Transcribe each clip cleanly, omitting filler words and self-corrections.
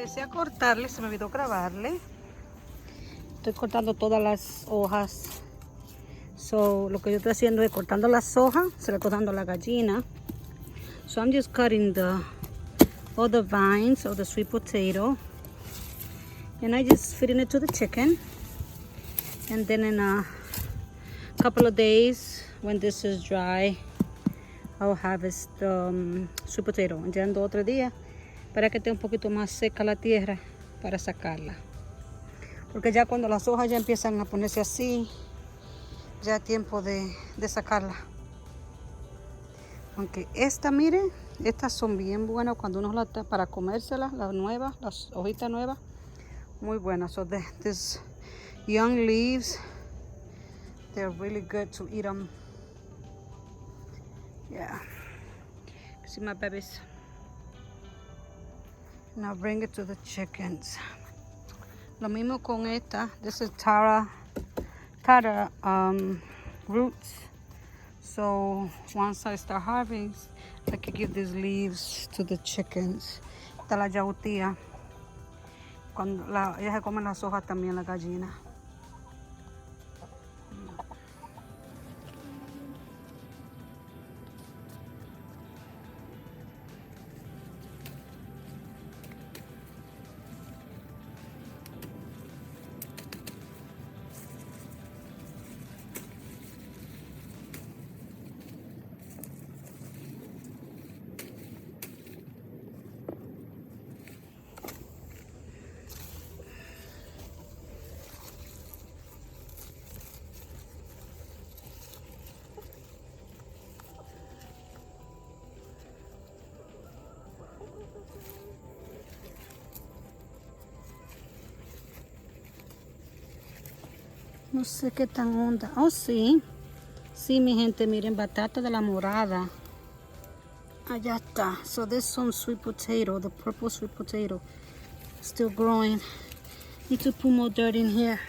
empecé a cortarle, se me olvidó grabarle. Estoy cortando todas las hojas. So, lo que yo estoy haciendo es cortando las hojas, se le estoy dando a la gallina. So I'm just cutting all the vines of the sweet potato. And I just feeding it to the chicken. And then in a couple of days, when this is dry, I'll harvest sweet potato. Ya en 2 o 3 días, para que esté un poquito más seca la tierra, para sacarla. Porque ya cuando las hojas ya empiezan a ponerse así, ya es tiempo de sacarla. Aunque esta, miren, estas son bien buenas cuando uno las está para comérselas, las nuevas, las hojitas nuevas, muy buenas. So these young leaves, they're really good to eat them. Yeah. See my babies. Now bring it to the chickens. Lo mismo con esta. This is Tara roots. So once I start harvesting, I can give these leaves to the chickens. Esta la yautía. Cuando ellas se comen las hojas también, la gallina. No sé qué tan onda. Oh, sí. Sí, mi gente, miren, batata de la morada. Allá está. So this is some sweet potato, the purple sweet potato. Still growing. Need to put more dirt in here.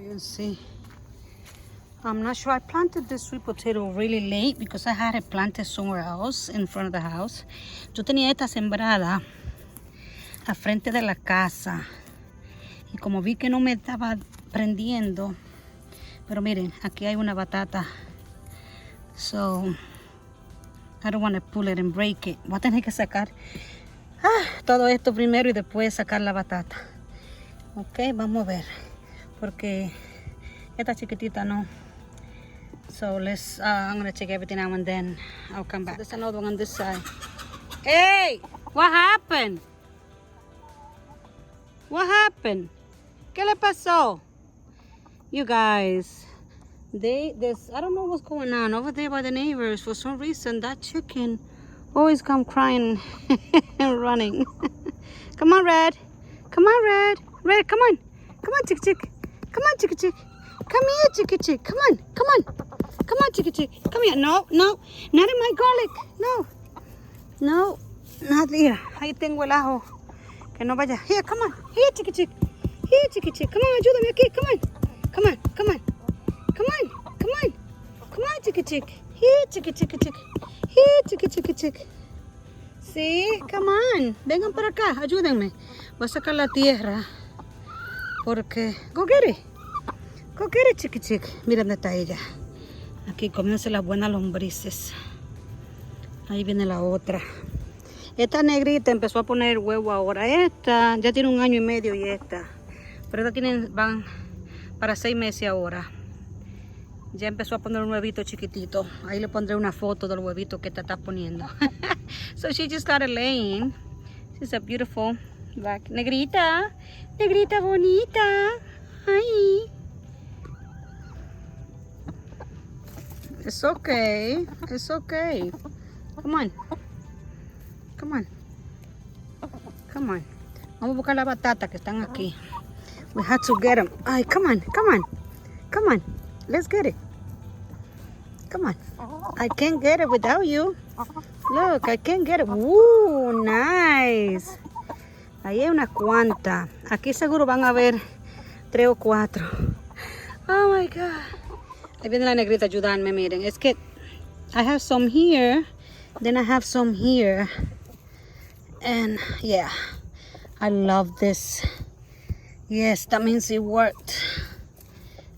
You see, I'm not sure. I planted this sweet potato really late because I had it planted somewhere else in front of the house. Yo tenía esta sembrada a frente de la casa y como vi que no me estaba prendiendo, pero miren, aquí hay una batata. So I don't want to pull it and break it. Voy a tener que sacar todo esto primero y después sacar la batata. Ok, vamos a ver. Porque esta chiquitita no. So I'm gonna check everything out and then I'll come back. So there's another one on this side. Hey, what happened? What happened? ¿Qué le pasó? You guys, I don't know what's going on over there by the neighbors. For some reason, that chicken always come crying and running. Come on, Red. Come on, Red. Red, come on. Come on, chick chick. Come on, chick chick. Come here, chick chick. Come on, come on. Come on, chick chick. Come here. No, no. Not in my garlic. No. No. Not here. Ahí tengo el ajo. Que no vaya. Here, come on. Here, chick chick. Here, chick chick. Come on, ayúdame aquí. Come on. Come on, come on. Come on, come on. Come on, chick chick. Here, chick chick chick. Here, chick chick chick. Sí, come on. Vengan para acá. Ayúdenme. Voy a sacar la tierra. Porque, go get it. Go get it, chiqui chiqui. Mira dónde está ella. Aquí comienza las buenas lombrices. Ahí viene la otra. Esta negrita empezó a poner huevo ahora. Esta ya tiene 1 año y medio y esta. Pero estas van para 6 meses ahora. Ya empezó a poner un huevito chiquitito. Ahí le pondré una foto del huevito que esta está poniendo. So she just started laying. She's a beautiful black negrita. Negrita bonita. Ay. It's okay. It's okay. Come on. Come on. Come on. Vamos a buscar la batata que están aquí. We had to get them. Ay, come on, come on, come on. Let's get it. Come on. I can't get it without you. Look, I can't get it. Ooh, nice. Ahí hay unas cuantas. Aquí seguro van a haber 3 o 4. Oh my God. Ahí viene la negrita a ayudarme, miren. Es que I have some here. Then I have some here. And yeah, I love this. Yes, that means it worked.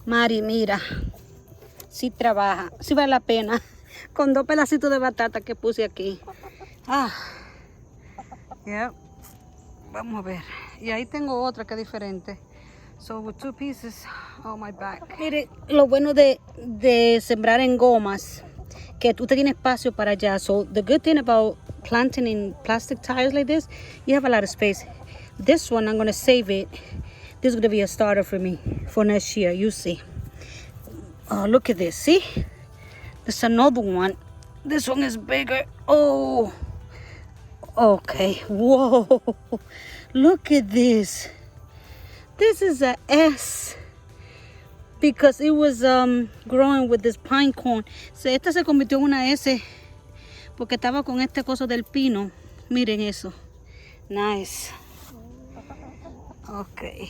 Mari, mira. Sí trabaja. Sí vale la pena. Con 2 pedacitos de batata que puse aquí. Ah. Yep. Vamos a ver. Y ahí tengo otra que es diferente. So with 2 pieces. Oh my back. Mire, lo bueno de sembrar en gomas, que tú te tienes espacio para allá. So the good thing about planting in plastic tires like this, you have a lot of space. This one, I'm going to save it. This is going to be a starter for me for next year. You see. Oh, look at this. See? There's another one. This one is bigger. Oh. Okay. Whoa. Look at this. This is a S. Because it was growing with this pine cone. So esta se convirtió en una S. Porque estaba con este coso del pino. Miren eso. Nice. Okay.